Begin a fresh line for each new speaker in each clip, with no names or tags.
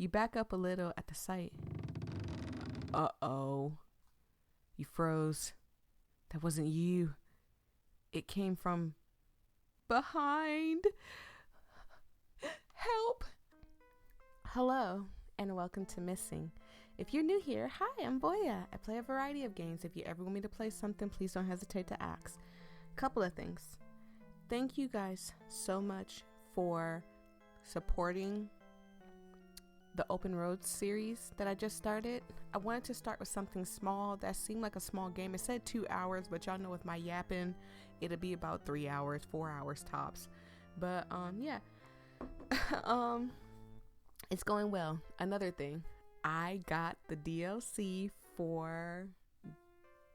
You back up a little at the sight. Uh-oh. You froze. That wasn't you. It came from behind. Help. Hello, and welcome to Missing. If you're new here, hi, I'm Voyia. I play a variety of games. If you ever want me to play something, please don't hesitate to ask. Couple of things. Thank you guys so much for supporting the Open Road series that I just started. I wanted to start with something small that seemed like a small game. It said 2 hours, but y'all know with my yapping, it'll be about 3 hours, 4 hours tops. But yeah. It's going well. Another thing, I got the DLC for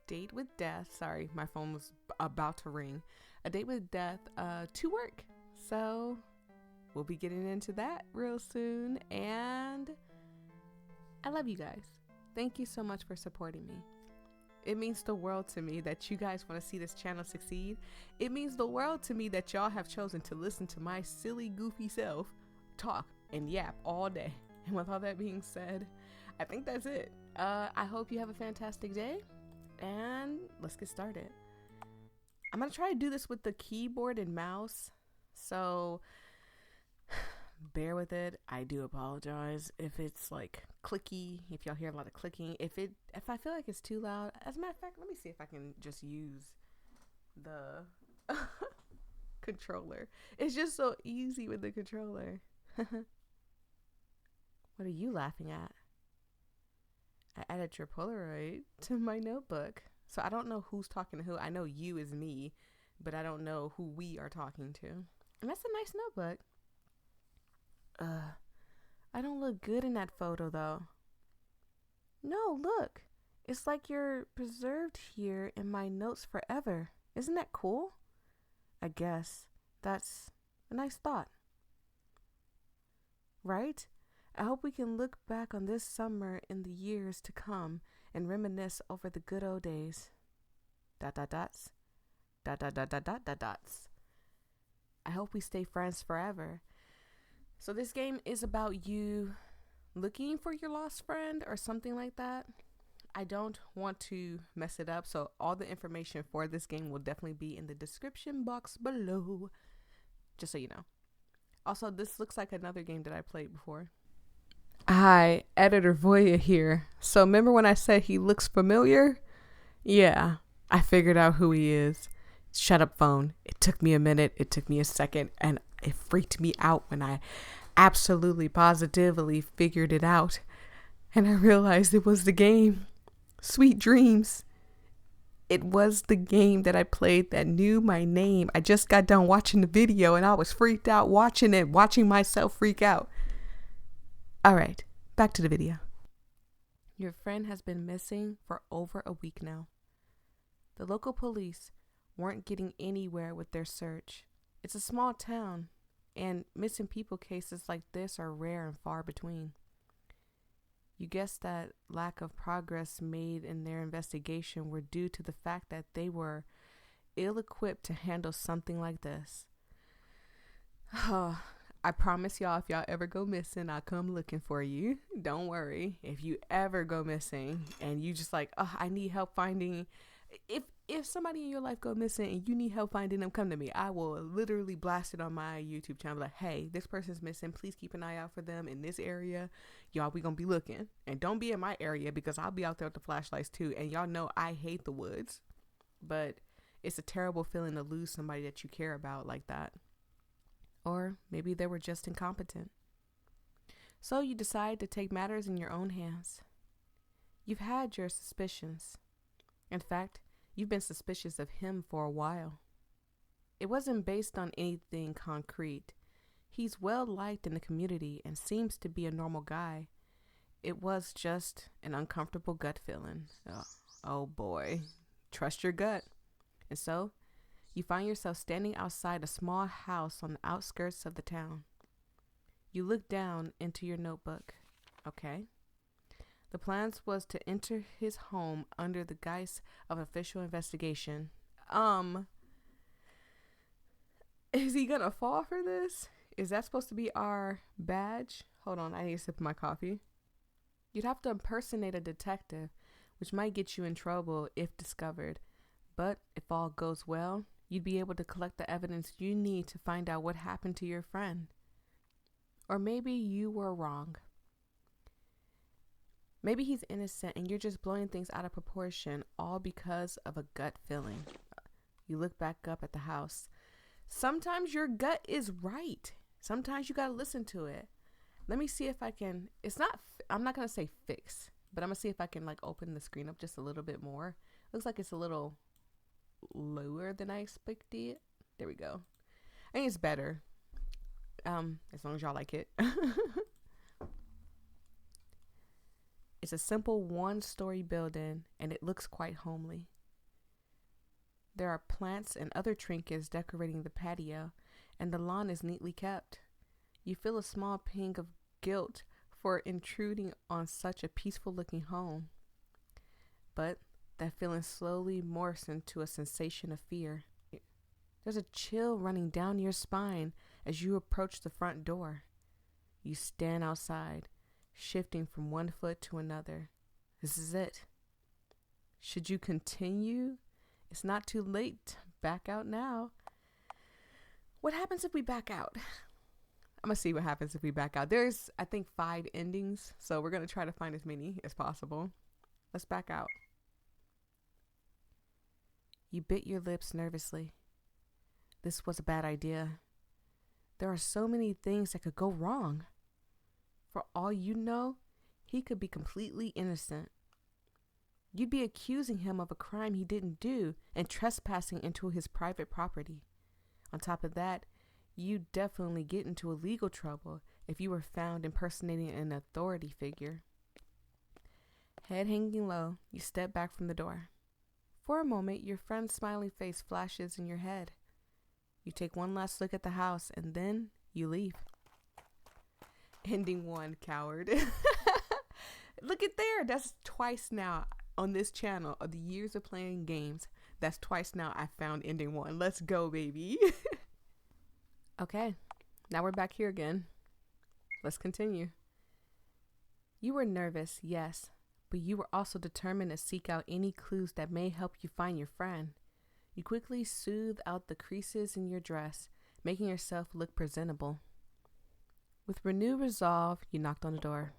Date with Death. Sorry, my phone was about to ring. A Date with Death to work. So we'll be getting into that real soon. And I love you guys. Thank you so much for supporting me. It means the world to me that you guys want to see this channel succeed. It means the world to me that y'all have chosen to listen to my silly, goofy self talk and yap all day. And with all that being said, I think that's it. I hope you have a fantastic day, and let's get started. I'm gonna try to do this with the keyboard and mouse, so bear with it. I do apologize if it's like clicky, if y'all hear a lot of clicking. If I feel like it's too loud, as a matter of fact, let me see if I can just use the controller. It's just so easy with the controller. What are you laughing at? I added your Polaroid to my notebook. So I don't know who's talking to who. I know you is me, but I don't know who we are talking to. And that's a nice notebook. I don't look good in that photo though. No, look. It's like you're preserved here in my notes forever. Isn't that cool? I guess that's a nice thought. Right? I hope we can look back on this summer in the years to come and reminisce over the good old days. ... Dots. ... Dots. I hope we stay friends forever. So this game is about you looking for your lost friend or something like that. I don't want to mess it up, so all the information for this game will definitely be in the description box below, just so you know. Also, this looks like another game that I played before. Hi, Editor Voyia here. So remember when I said he looks familiar? Yeah, I figured out who he is. Shut up, phone. It took me a minute. It took me a second. And it freaked me out when I absolutely positively figured it out. And I realized it was the game. Sweet dreams. It was the game that I played that knew my name. I just got done watching the video and I was freaked out watching it, watching myself freak out. All right, back to the video. Your friend has been missing for over a week now. The local police weren't getting anywhere with their search. It's a small town, and missing people cases like this are rare and far between. You guess that lack of progress made in their investigation were due to the fact that they were ill-equipped to handle something like this. I promise y'all, if y'all ever go missing, I'll come looking for you. Don't worry. If you ever go missing and you just like, I need help finding, if somebody in your life go missing and you need help finding them, come to me. I will literally blast it on my YouTube channel like, hey, this person's missing. Please keep an eye out for them in this area. Y'all, we gonna be looking. And don't be in my area because I'll be out there with the flashlights too. And y'all know I hate the woods. But it's a terrible feeling to lose somebody that you care about like that. Or maybe they were just incompetent. So you decide to take matters in your own hands. You've had your suspicions. In fact, you've been suspicious of him for a while. It wasn't based on anything concrete. He's well liked in the community and seems to be a normal guy. It was just an uncomfortable gut feeling. Oh boy. Trust your gut. And so, you find yourself standing outside a small house on the outskirts of the town. You look down into your notebook. Okay. The plans was to enter his home under the guise of official investigation. Is he gonna fall for this? Is that supposed to be our badge? Hold on, I need a sip of my coffee. You'd have to impersonate a detective, which might get you in trouble if discovered. But if all goes well, you'd be able to collect the evidence you need to find out what happened to your friend. Or maybe you were wrong. Maybe he's innocent and you're just blowing things out of proportion, all because of a gut feeling. You look back up at the house. Sometimes your gut is right. Sometimes you gotta listen to it. Let me see if I can, I'm not gonna say fix, but I'm gonna see if I can like open the screen up just a little bit more. Looks like it's a little lower than I expected. There we go. I think it's better. As long as y'all like it. It's a simple one-story building and it looks quite homely. There are plants and other trinkets decorating the patio, and the lawn is neatly kept. You feel a small pang of guilt for intruding on such a peaceful-looking home. But that feeling slowly morphs into a sensation of fear. There's a chill running down your spine as you approach the front door. You stand outside, shifting from one foot to another. This is it. Should you continue? It's not too late. Back out now. What happens if we back out? I'm going to see what happens if we back out. There's, I think, 5 endings, so we're going to try to find as many as possible. Let's back out. You bit your lips nervously. This was a bad idea. There are so many things that could go wrong. For all you know, he could be completely innocent. You'd be accusing him of a crime he didn't do and trespassing into his private property. On top of that, you'd definitely get into a legal trouble if you were found impersonating an authority figure. Head hanging low, you step back from the door. For a moment, your friend's smiling face flashes in your head. You take one last look at the house and then you leave. Ending 1, coward. Look at there. That's twice now on this channel of the years of playing games. That's twice now I found ending 1. Let's go, baby. Okay, now we're back here again. Let's continue. You were nervous, yes, but you were also determined to seek out any clues that may help you find your friend. You quickly soothe out the creases in your dress, making yourself look presentable. With renewed resolve, you knocked on the door.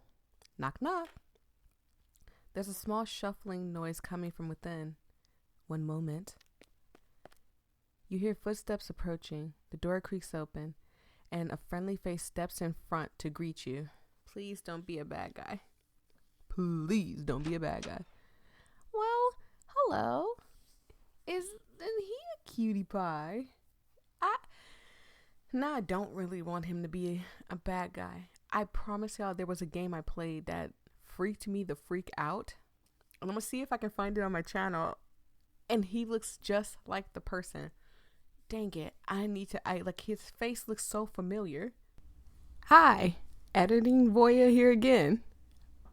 Knock, knock. There's a small shuffling noise coming from within. One moment. You hear footsteps approaching. The door creaks open, and a friendly face steps in front to greet you. Please don't be a bad guy. Please don't be a bad guy. Well, hello. Isn't he a cutie pie? I don't really want him to be a bad guy. I promise y'all there was a game I played that freaked me the freak out. And I'm going to see if I can find it on my channel. And he looks just like the person. Dang it. Like his face looks so familiar. Hi, editing voyia here again.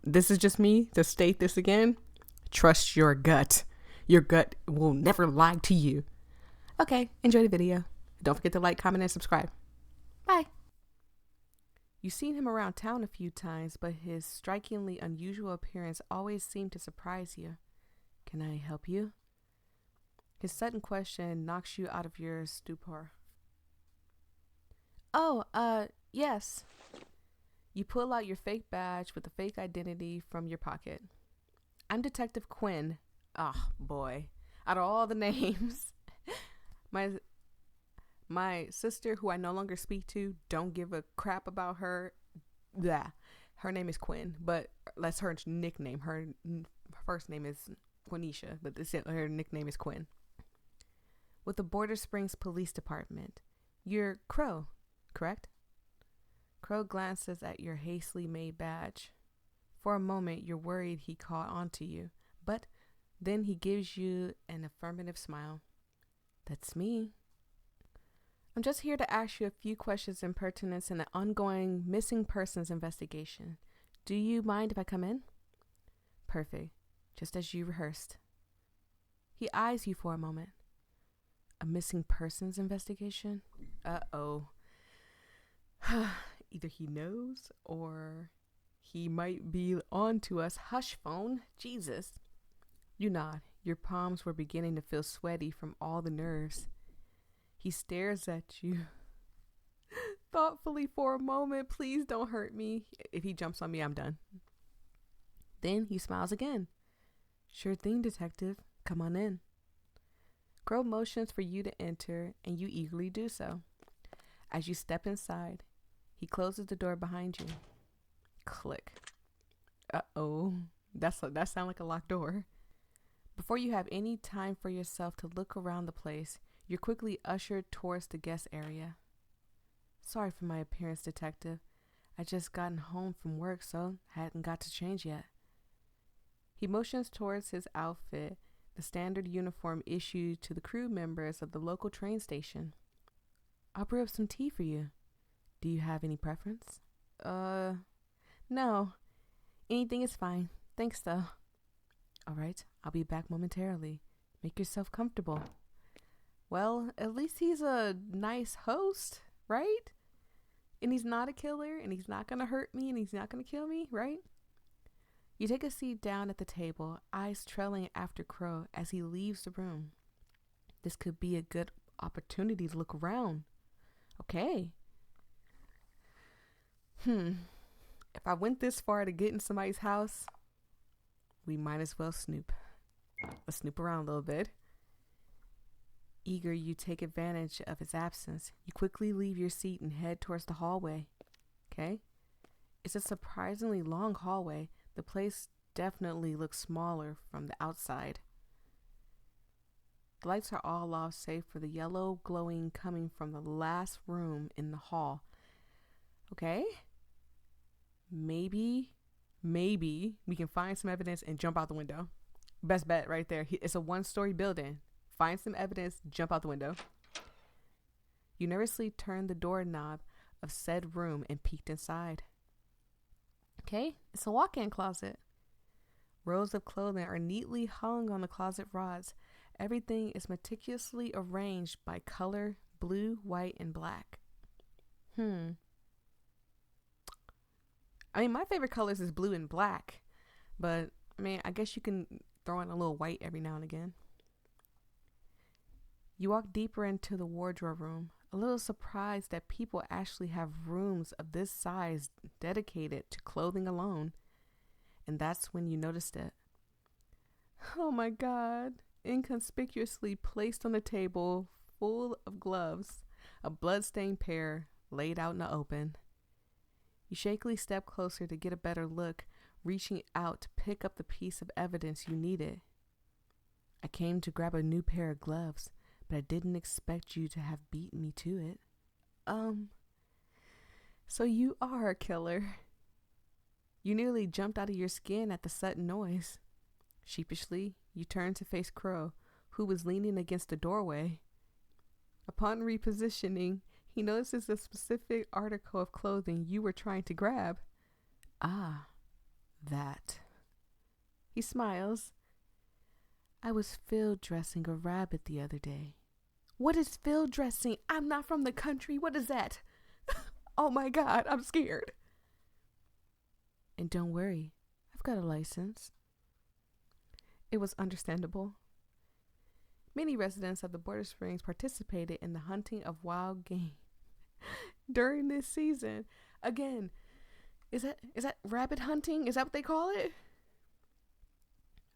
This is just me to state this again. Trust your gut. Your gut will never lie to you. Okay, enjoy the video. Don't forget to like, comment, and subscribe. Bye. You've seen him around town a few times, but his strikingly unusual appearance always seemed to surprise you. Can I help you? His sudden question knocks you out of your stupor. Oh, yes. You pull out your fake badge with a fake identity from your pocket. I'm Detective Quinn. Oh, boy. Out of all the names, my sister, who I no longer speak to, don't give a crap about her. Blah. Her name is Quinn, but that's her nickname. Her first name is Quenisha, but her nickname is Quinn. With the Border Springs Police Department. You're Crow, correct? Crow glances at your hastily made badge. For a moment, you're worried he caught on to you, but then he gives you an affirmative smile. That's me. I'm just here to ask you a few questions in pertinence in an ongoing missing persons investigation. Do you mind if I come in? Perfect. Just as you rehearsed. He eyes you for a moment. A missing persons investigation? Uh-oh. Either he knows or he might be on to us. Hush, phone. Jesus. You nod. Your palms were beginning to feel sweaty from all the nerves. He stares at you thoughtfully for a moment. Please don't hurt me. If he jumps on me, I'm done. Then he smiles again. Sure thing, detective. Come on in. Crow motions for you to enter, and you eagerly do so. As you step inside, he closes the door behind you. Click. Uh-oh. That sounds like a locked door. Before you have any time for yourself to look around the place, you're quickly ushered towards the guest area. Sorry for my appearance, detective. I just gotten home from work, so hadn't got to change yet. He motions towards his outfit, the standard uniform issued to the crew members of the local train station. I'll brew up some tea for you. Do you have any preference? No. Anything is fine. Thanks, though. All right, I'll be back momentarily. Make yourself comfortable. Well, at least he's a nice host, right? And he's not a killer, and he's not going to hurt me, and he's not going to kill me, right? You take a seat down at the table, eyes trailing after Crow as he leaves the room. This could be a good opportunity to look around. Okay. If I went this far to get in somebody's house, we might as well snoop. Let's snoop around a little bit. Eager, you take advantage of his absence. You quickly leave your seat and head towards the hallway. Okay? It's a surprisingly long hallway. The place definitely looks smaller from the outside. The lights are all off save for the yellow glowing coming from the last room in the hall. Okay? Maybe we can find some evidence and jump out the window. Best bet right there. It's a 1-story building. Find some evidence, jump out the window. You nervously turned the doorknob of said room and peeked inside. Okay, it's a walk-in closet. Rows of clothing are neatly hung on the closet rods. Everything is meticulously arranged by color, blue, white, and black. I mean, my favorite colors is blue and black, but I mean, I guess you can throw in a little white every now and again. You walk deeper into the wardrobe room, a little surprised that people actually have rooms of this size dedicated to clothing alone. And that's when you noticed it. Oh my God. Inconspicuously placed on the table, full of gloves, a blood-stained pair laid out in the open. You shakily step closer to get a better look, reaching out to pick up the piece of evidence you needed. I came to grab a new pair of gloves, but I didn't expect you to have beaten me to it. So you are a killer. You nearly jumped out of your skin at the sudden noise. Sheepishly, you turned to face Crow, who was leaning against the doorway. Upon repositioning, he notices the specific article of clothing you were trying to grab. Ah, that. He smiles. I was field dressing a rabbit the other day. What is field dressing? I'm not from the country. What is that? Oh my God, I'm scared. And don't worry, I've got a license. It was understandable. Many residents of the Border Springs participated in the hunting of wild game during this season. Again, is that rabbit hunting? Is that what they call it?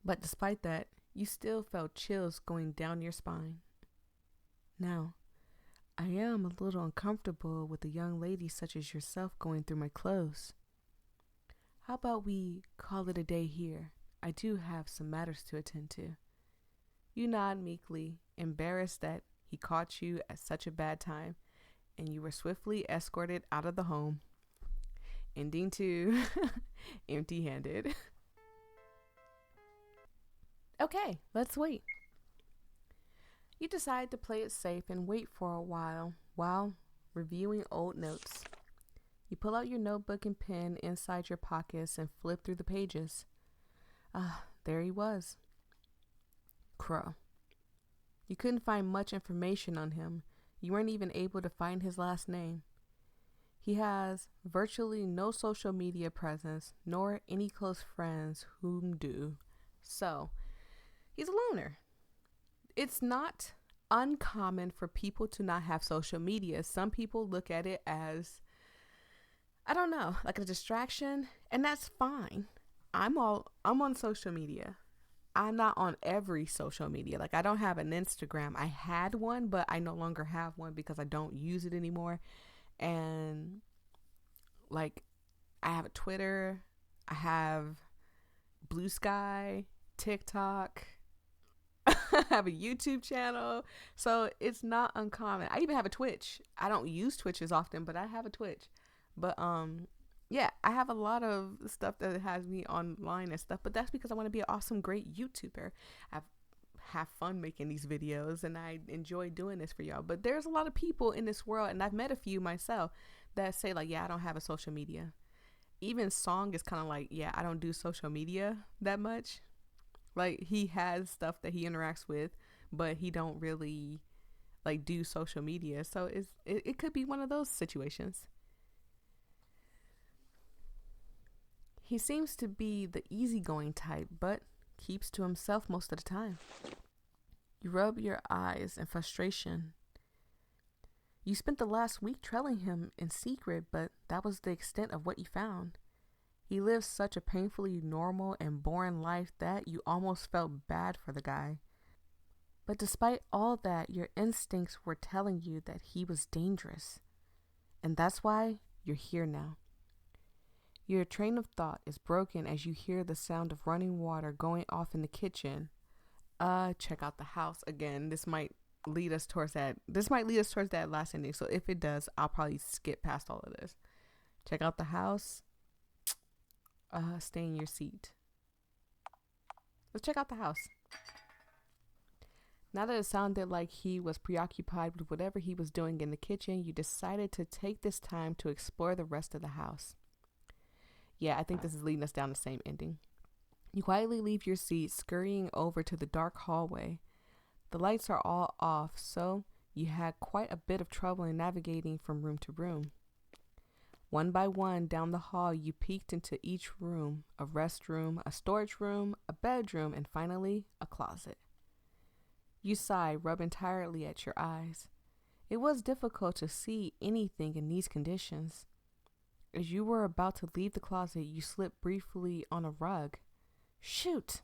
But despite that, you still felt chills going down your spine. Now, I am a little uncomfortable with a young lady such as yourself going through my clothes. How about we call it a day here? I do have some matters to attend to. You nod meekly, embarrassed that he caught you at such a bad time, and you were swiftly escorted out of the home, ending to empty-handed. Okay, let's wait. You decide to play it safe and wait for a while reviewing old notes. You pull out your notebook and pen inside your pockets and flip through the pages. There he was. Crow. You couldn't find much information on him. You weren't even able to find his last name. He has virtually no social media presence, nor any close friends whom do. So, he's a loner. It's not uncommon for people to not have social media. Some people look at it as, I don't know, like a distraction, and that's fine. I'm on social media. I'm not on every social media. Like, I don't have an Instagram. I had one, but I no longer have one because I don't use it anymore. And like, I have a Twitter, I have Bluesky, TikTok, I have a YouTube channel. So it's not uncommon. I even have a Twitch. I don't use Twitch as often, but I have a Twitch. But yeah, I have a lot of stuff that has me online and stuff, but that's because I want to be an awesome, great YouTuber. I have fun making these videos and I enjoy doing this for y'all. But there's a lot of people in this world, and I've met a few myself, that say like, yeah, I don't have a social media. Even Song is kind of like, yeah, I don't do social media that much. Like, he has stuff that he interacts with, but he don't really like do social media. So it could be one of those situations. He seems to be the easygoing type, but keeps to himself most of the time. You rub your eyes in frustration. You spent the last week trailing him in secret, but that was the extent of what you found. He lives such a painfully normal and boring life that you almost felt bad for the guy. But despite all that, your instincts were telling you that he was dangerous. And that's why you're here now. Your train of thought is broken as you hear the sound of running water going off in the kitchen. Check out the house. Again, this might lead us towards that. This might lead us towards that last ending. So if it does, I'll probably skip past all of this. Check out the house. Stay in your seat. Let's check out the house. Now that it sounded like he was preoccupied with whatever he was doing in the kitchen, you decided to take this time to explore the rest of the house. Yeah, I think this is leading us down the same ending. You quietly leave your seat, scurrying over to the dark hallway. The lights are all off, so you had quite a bit of trouble in navigating from room to room. One by one, down the hall, you peeked into each room: a restroom, a storage room, a bedroom, and finally, a closet. You sigh, rubbing tiredly at your eyes. It was difficult to see anything in these conditions. As you were about to leave the closet, you slipped briefly on a rug. Shoot!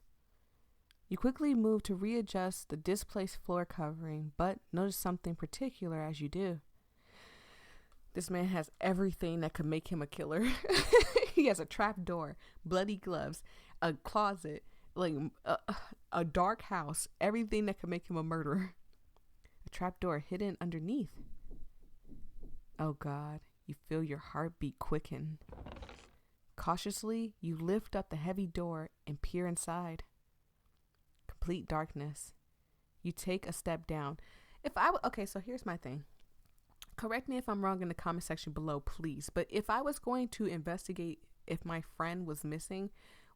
You quickly move to readjust the displaced floor covering, but notice something particular as you do. This man has everything that could make him a killer. He has a trap door, bloody gloves, a closet, like a dark house, everything that could make him a murderer. A trap door hidden underneath. Oh God, you feel your heartbeat quicken. Cautiously, you lift up the heavy door and peer inside. Complete darkness. You take a step down. Okay, so here's my thing. Correct me if I'm wrong in the comment section below, please. But if I was going to investigate if my friend was missing,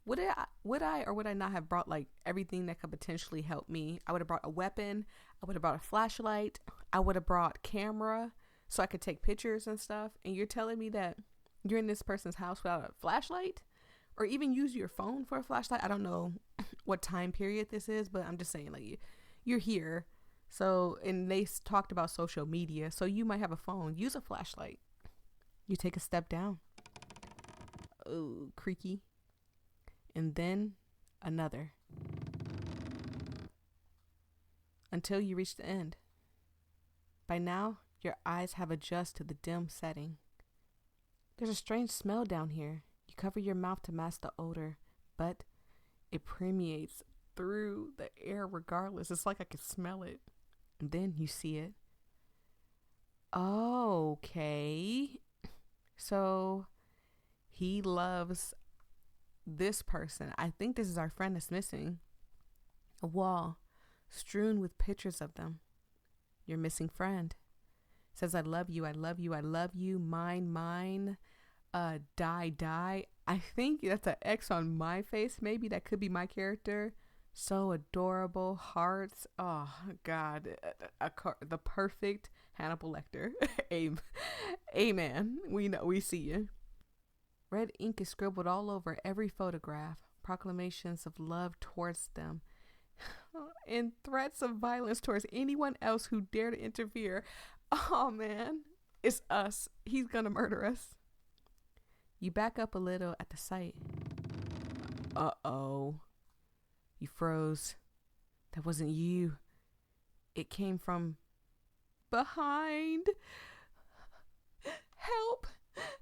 would I or would I not have brought like everything that could potentially help me? I would have brought a weapon. I would have brought a flashlight. I would have brought camera so I could take pictures and stuff. And you're telling me that you're in this person's house without a flashlight, or even use your phone for a flashlight? I don't know what time period this is, but I'm just saying, like, you're here. So, and they talked about social media, so you might have a phone. Use a flashlight. You take a step down. Oh, creaky. And then another. Until you reach the end. By now, your eyes have adjusted to the dim setting. There's a strange smell down here. You cover your mouth to mask the odor, but it permeates through the air regardless. It's like I can smell it. And then you see it. Okay. So he loves this person. I think this is our friend that's missing. A wall strewn with pictures of them. Your missing friend. Says, I love you, I love you, I love you, mine, die. I think that's an X on my face. Maybe that could be my character. So adorable, hearts. Oh God, the perfect Hannibal Lecter. Amen. We know, we see you. Red ink is scribbled all over every photograph, proclamations of love towards them, and threats of violence towards anyone else who dare to interfere. Oh man, it's us. He's gonna murder us. You back up a little at the sight. Uh-oh. You froze. That wasn't you. It came from behind. Help!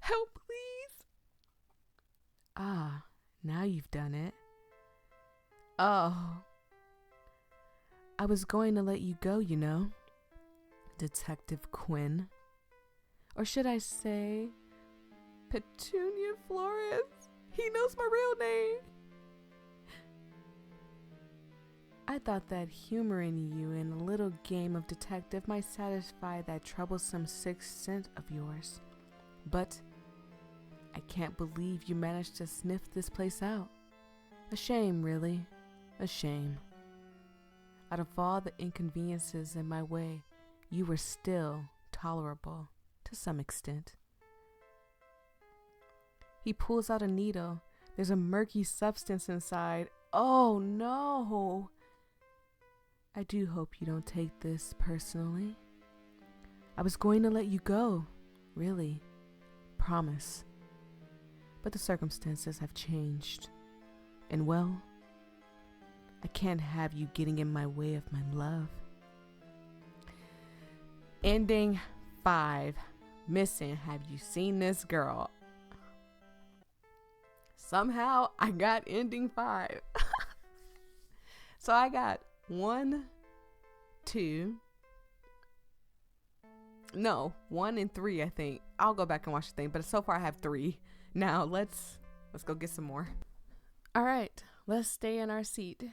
Help, please! Ah, now you've done it. Oh. I was going to let you go, you know, Detective Quinn. Or should I say, Petunia Flores? He knows my real name. I thought that humoring you in a little game of detective might satisfy that troublesome sixth sense of yours. But I can't believe you managed to sniff this place out. A shame, really. A shame. Out of all the inconveniences in my way, you were still tolerable to some extent. He pulls out a needle. There's a murky substance inside. Oh no! I do hope you don't take this personally. I was going to let you go, really. Promise. But the circumstances have changed. And well, I can't have you getting in my way of my love. Ending 5. Missing. Have you seen this girl? Somehow I got ending 5. So I got 1, 2. No, 1 and 3, I think. I'll go back and watch the thing, but so far I have 3. Now let's go get some more. All right, let's stay in our seat.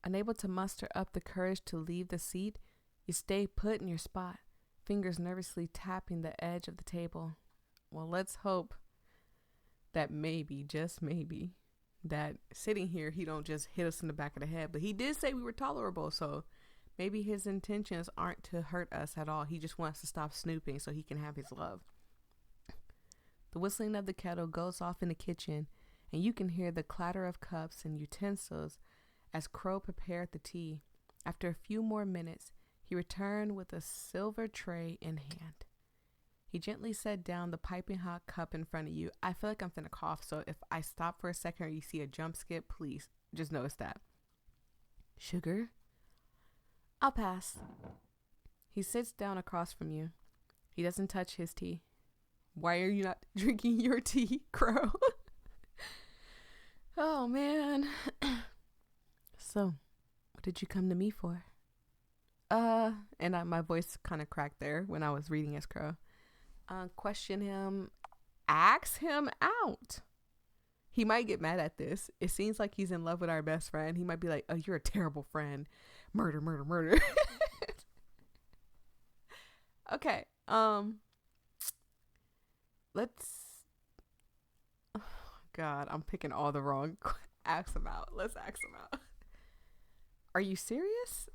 Unable to muster up the courage to leave the seat, you stay put in your spot, fingers nervously tapping the edge of the table. Well, let's hope that maybe, just maybe, that sitting here, he don't just hit us in the back of the head. But he did say we were tolerable, so maybe his intentions aren't to hurt us at all. He just wants to stop snooping so he can have his love. The whistling of the kettle goes off in the kitchen, and you can hear the clatter of cups and utensils as Crow prepared the tea. After a few more minutes, he returned with a silver tray in hand. He gently set down the piping hot cup in front of you. I feel like I'm finna cough, so if I stop for a second or you see a jump skip, please just notice that. Sugar? I'll pass. He sits down across from you. He doesn't touch his tea. Why are you not drinking your tea, Crow? Oh, man. So, what did you come to me for? My voice kind of cracked there when I was reading as Crow. Question him, ask him out. He might get mad at this. It seems like he's in love with our best friend. He might be like, oh, you're a terrible friend. Murder, murder, murder. Okay. Let's, oh God, I'm picking all the wrong. Ask him out. Let's ask him out. Are you serious?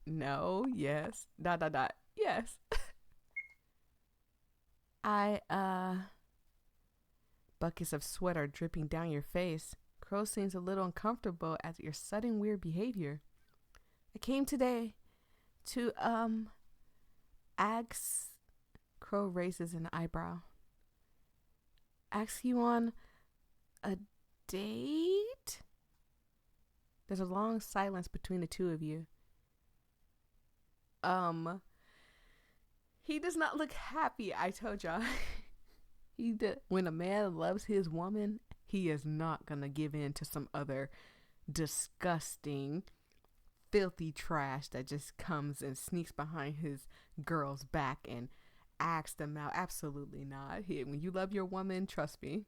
No. Yes. ... Yes. Buckets of sweat are dripping down your face. Crow seems a little uncomfortable at your sudden weird behavior. I came today to, ask... Crow raises an eyebrow. Ask you on a date? There's a long silence between the two of you. He does not look happy, I told y'all. When a man loves his woman, he is not gonna give in to some other disgusting, filthy trash that just comes and sneaks behind his girl's back and asks them out. Absolutely not. When you love your woman, trust me,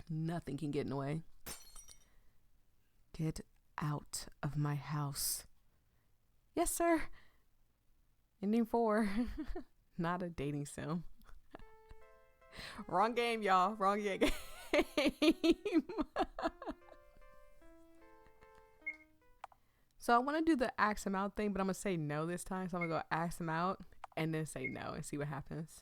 nothing can get in the way. Get out of my house. Yes, sir. Ending 4. Not a dating sim. Wrong game, y'all. Wrong game. So I want to do the ask him out thing, but I'm going to say no this time. So I'm going to go ask him out and then say no and see what happens.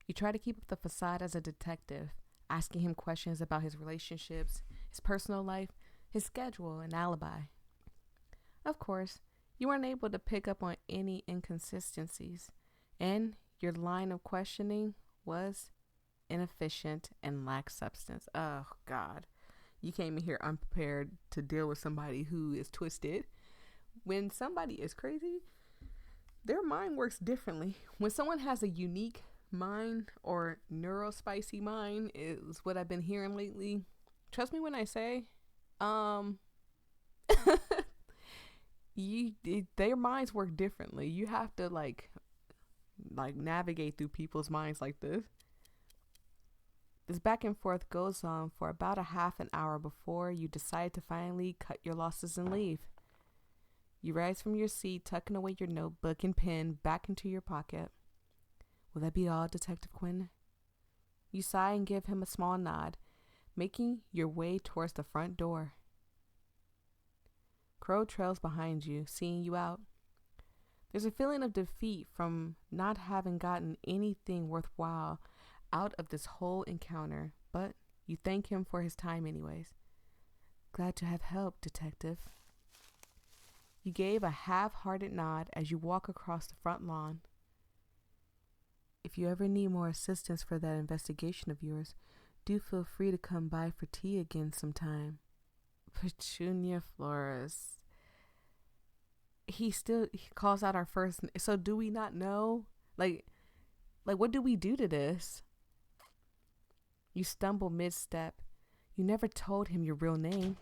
You try to keep up the facade as a detective, asking him questions about his relationships, his personal life, his schedule, and alibi. Of course, you weren't able to pick up on any inconsistencies, and your line of questioning was inefficient and lacked substance. Oh, God. You came in here unprepared to deal with somebody who is twisted. When somebody is crazy, their mind works differently. When someone has a unique mind or neurospicy mind is what I've been hearing lately. Trust me when I say, their minds work differently. You have to like navigate through people's minds like this. This back and forth goes on for about a half an hour before you decide to finally cut your losses and leave. You rise from your seat, tucking away your notebook and pen back into your pocket. Will that be all, Detective Quinn? You sigh and give him a small nod, making your way towards the front door. Crow trails behind you, seeing you out. There's a feeling of defeat from not having gotten anything worthwhile out of this whole encounter, but you thank him for his time anyways. Glad to have helped, Detective. You gave a half-hearted nod as you walk across the front lawn. If you ever need more assistance for that investigation of yours, do feel free to come by for tea again sometime. Petunia Flores. He calls out our first. So do we not know? Like what do we do to this? You stumble mid-step. You never told him your real name.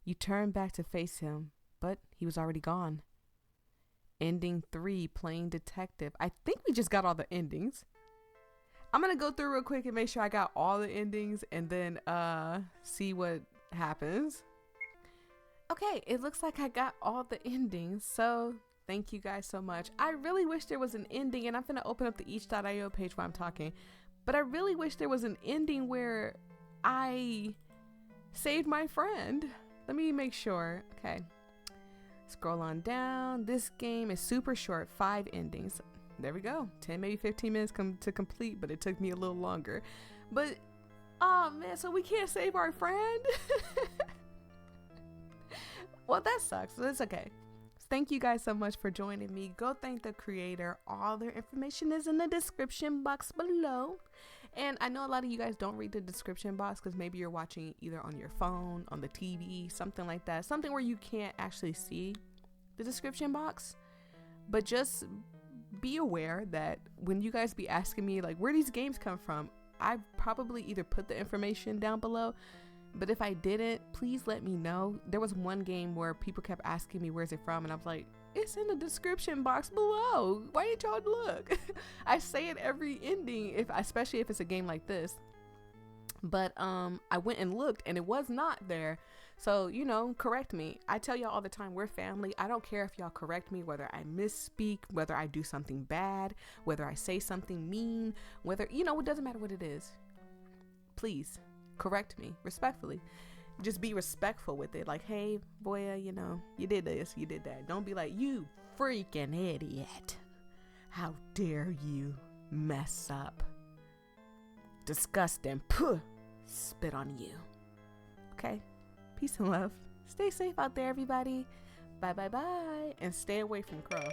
You turn back to face him, but he was already gone. Ending 3, playing detective. I think we just got all the endings. I'm going to go through real quick and make sure I got all the endings and then see what happens. Okay, it looks like I got all the endings. So thank you guys so much. I really wish there was an ending, and I'm going to open up the each.io page while I'm talking. But I really wish there was an ending where I saved my friend. Let me make sure. Okay. Scroll on down. This game is super short, 5 endings. There we go. 10, maybe 15 minutes to complete, but it took me a little longer. But, oh man, so we can't save our friend? Well, that sucks. So it's okay. Thank you guys so much for joining me. Go thank the creator. All their information is in the description box below. And I know a lot of you guys don't read the description box because maybe you're watching either on your phone, on the TV, something like that. Something where you can't actually see the description box. But just be aware that when you guys be asking me like where these games come from, I probably either put the information down below. But if I didn't, please let me know. There was one game where people kept asking me where's it from, and I was like, it's in the description box below. Why didn't y'all look? I say it every ending, especially if it's a game like this. But I went and looked, and it was not there. So, correct me. I tell y'all all the time, we're family. I don't care if y'all correct me, whether I misspeak, whether I do something bad, whether I say something mean, whether, it doesn't matter what it is. Please. Correct me respectfully. Just be respectful with it. Like, hey, voyia, you did this, you did that. Don't be like, you freaking idiot. How dare you mess up? Disgusting. Puh. Spit on you. Okay. Peace and love. Stay safe out there, everybody. Bye, bye, bye. And stay away from Crow.